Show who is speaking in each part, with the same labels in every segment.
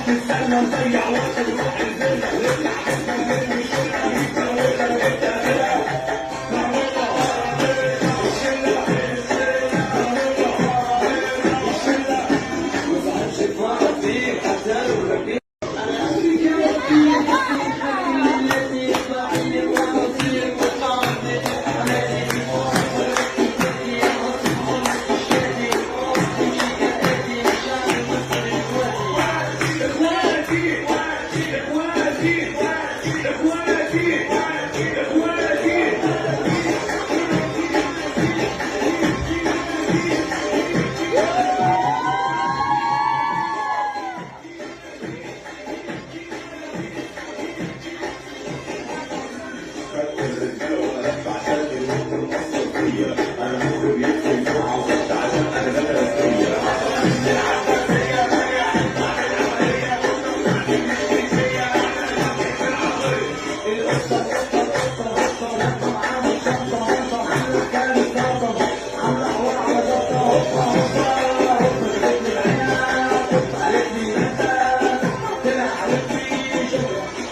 Speaker 1: تستنى نضيع وقت نروح الفيلا ونطلع حته من الشله نتجوزها ونبدا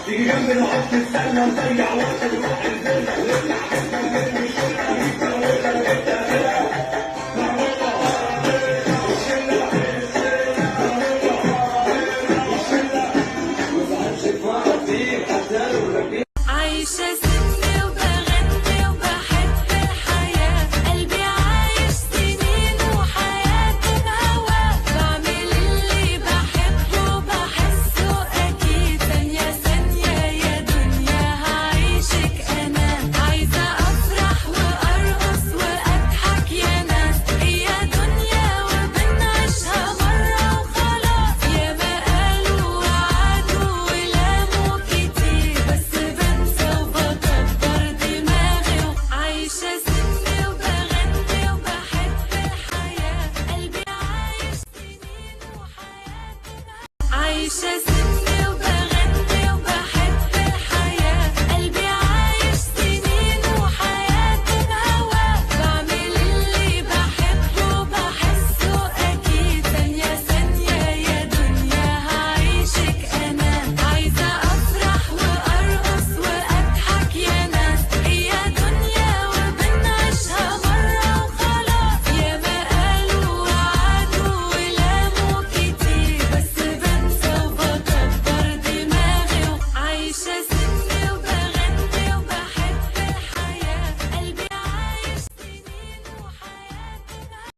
Speaker 1: تيجي جنبي نقعد نستنى نضيع وقت نروح الفيلا ونطلع حته من الشله نتجوزها ونبدا
Speaker 2: عايشة سني وبغني وبحب الحياة، قلبي عايش سنين وحياته بهوا، بعمل اللي بحبه وبحسه أكيد، ثانية ثانية يا دنيا هعيشك أنا، عايزة أفرح وأرقص وأضحك يا ناس، هي دنيا وبنعيشها مرة وخلاص، ياما قالوا وعدوا ولاموا كتير بس بنسى وبكبر دماغي عايشة سني وبغني وبحب الحياة، قلبي عايش سنين وحياته عايشة